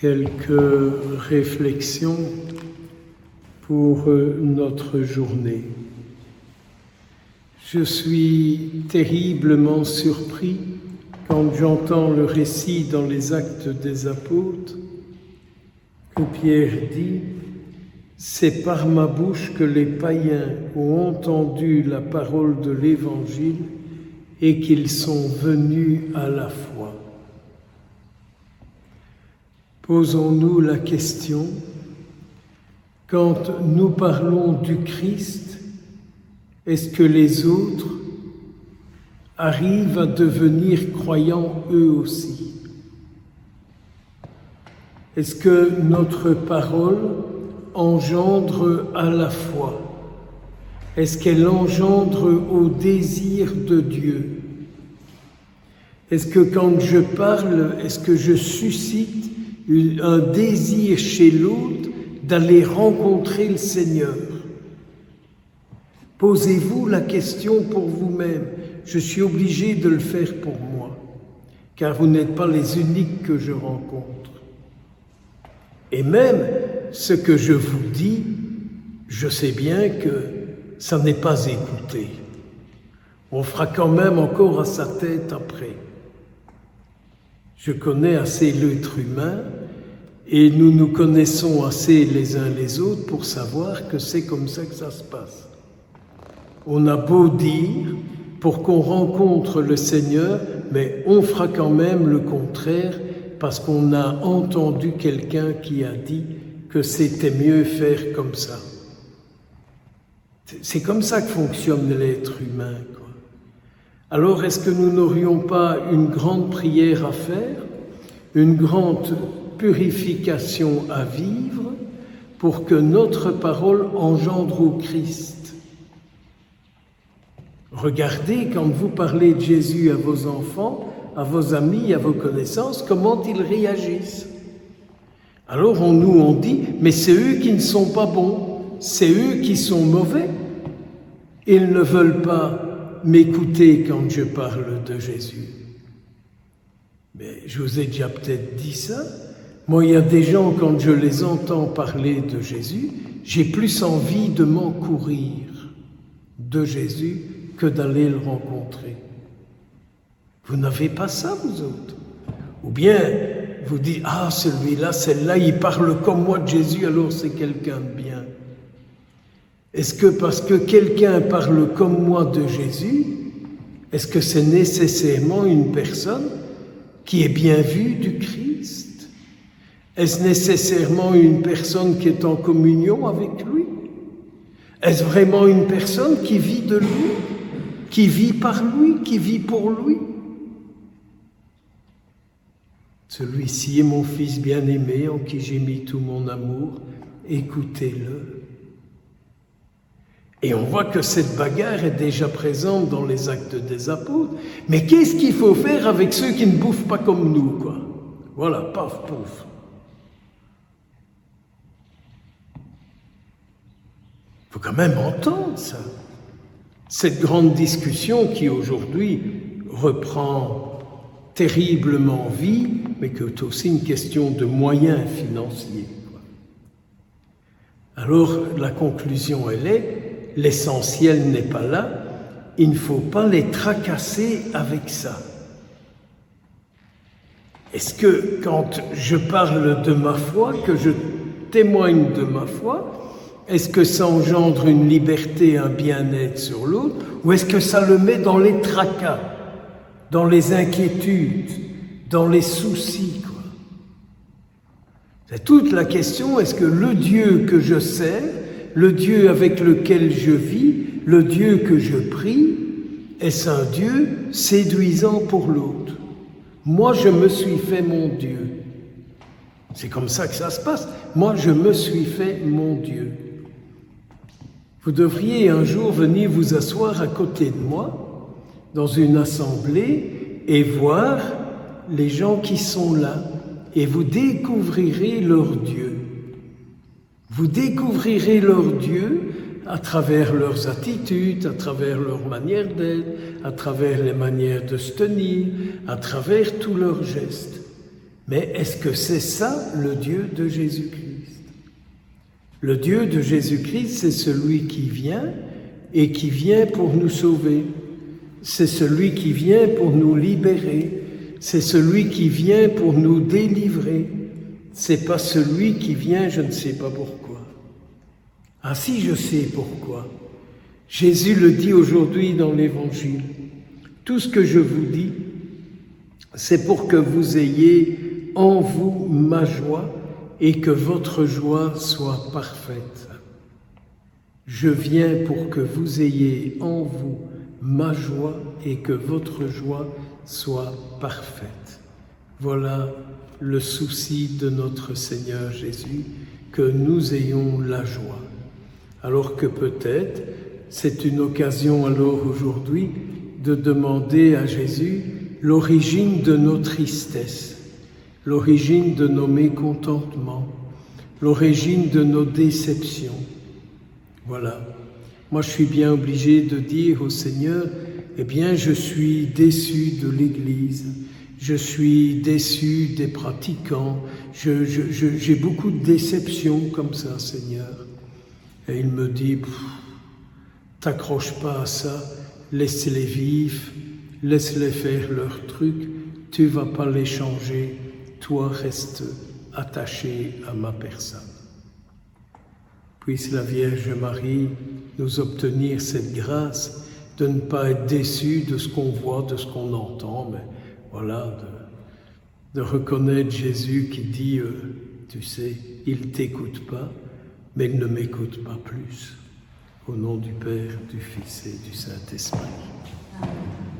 Quelques réflexions pour notre journée. Je suis terriblement surpris quand j'entends le récit dans les Actes des Apôtres que Pierre dit « C'est par ma bouche que les païens ont entendu la parole de l'Évangile et qu'ils sont venus à la foi. » Posons-nous la question, quand nous parlons du Christ, est-ce que les autres arrivent à devenir croyants eux aussi? Est-ce que notre parole engendre à la foi? Est-ce qu'elle engendre au désir de Dieu? Est-ce que quand je parle, est-ce que je suscite un désir chez l'autre d'aller rencontrer le Seigneur? Posez-vous la question pour vous-même. Je suis obligé de le faire pour moi, car vous n'êtes pas les uniques que je rencontre. Et même ce que je vous dis, je sais bien que ça n'est pas écouté. On fera quand même encore à sa tête après. Je connais assez l'être humain et nous nous connaissons assez les uns les autres pour savoir que c'est comme ça que ça se passe. On a beau dire pour qu'on rencontre le Seigneur, mais on fera quand même le contraire parce qu'on a entendu quelqu'un qui a dit que c'était mieux faire comme ça. C'est comme ça que fonctionne l'être humain, quoi. Alors, est-ce que nous n'aurions pas une grande prière à faire, une grande purification à vivre pour que notre parole engendre au Christ? Regardez, quand vous parlez de Jésus à vos enfants, à vos amis, à vos connaissances, comment ils réagissent. Alors on dit, mais c'est eux qui ne sont pas bons, c'est eux qui sont mauvais. Ils ne veulent pas m'écouter quand je parle de Jésus. Mais je vous ai déjà peut-être dit ça. Moi, il y a des gens, quand je les entends parler de Jésus, j'ai plus envie de m'encourir de Jésus que d'aller le rencontrer. Vous n'avez pas ça, vous autres? Ou bien, vous dites, ah, celui-là, celle-là, il parle comme moi de Jésus, alors c'est quelqu'un de bien. Est-ce que parce que quelqu'un parle comme moi de Jésus, est-ce que c'est nécessairement une personne qui est bien vue du Christ? Est-ce nécessairement une personne qui est en communion avec lui? Est-ce vraiment une personne qui vit de lui, qui vit par lui, qui vit pour lui? Celui-ci est mon Fils bien-aimé en qui j'ai mis tout mon amour, écoutez-le. Et on voit que cette bagarre est déjà présente dans les Actes des Apôtres. Mais qu'est-ce qu'il faut faire avec ceux qui ne bouffent pas comme nous, quoi? Voilà, paf, pouf. Il faut quand même entendre ça. Cette grande discussion qui aujourd'hui reprend terriblement vie, mais qui est aussi une question de moyens financiers, quoi. Alors, la conclusion, elle est, l'essentiel n'est pas là, il ne faut pas les tracasser avec ça. Est-ce que quand je parle de ma foi, que je témoigne de ma foi, est-ce que ça engendre une liberté, un bien-être sur l'autre, ou est-ce que ça le met dans les tracas, dans les inquiétudes, dans les soucis, quoi? C'est toute la question, est-ce que le Dieu que je sers, le Dieu avec lequel je vis, le Dieu que je prie, est-ce un Dieu séduisant pour l'autre? Moi, je me suis fait mon Dieu. C'est comme ça que ça se passe. Moi, je me suis fait mon Dieu. Vous devriez un jour venir vous asseoir à côté de moi, dans une assemblée, et voir les gens qui sont là, et vous découvrirez leur Dieu. Vous découvrirez leur Dieu à travers leurs attitudes, à travers leur manière d'être, à travers les manières de se tenir, à travers tous leurs gestes. Mais est-ce que c'est ça le Dieu de Jésus-Christ? Le Dieu de Jésus-Christ, c'est celui qui vient et qui vient pour nous sauver. C'est celui qui vient pour nous libérer. C'est celui qui vient pour nous délivrer. C'est pas celui qui vient, je ne sais pas pourquoi. Ah si, je sais pourquoi. Jésus le dit aujourd'hui dans l'Évangile. Tout ce que je vous dis, c'est pour que vous ayez en vous ma joie et que votre joie soit parfaite. Je viens pour que vous ayez en vous ma joie et que votre joie soit parfaite. Voilà le souci de notre Seigneur Jésus, que nous ayons la joie. Alors que peut-être, c'est une occasion alors aujourd'hui de demander à Jésus l'origine de nos tristesses, l'origine de nos mécontentements, l'origine de nos déceptions. Voilà. Moi, je suis bien obligé de dire au Seigneur, eh bien, je suis déçu de l'Église, je suis déçu des pratiquants, j'ai beaucoup de déceptions comme ça, Seigneur. Et il me dit, t'accroche pas à ça, laisse-les vivre, laisse-les faire leur truc, tu vas pas les changer, toi reste attaché à ma personne. Puisse la Vierge Marie nous obtenir cette grâce de ne pas être déçus de ce qu'on voit, de ce qu'on entend, mais voilà, de reconnaître Jésus qui dit, tu sais, il ne t'écoute pas, mais il ne m'écoute pas plus. Au nom du Père, du Fils et du Saint-Esprit. Amen.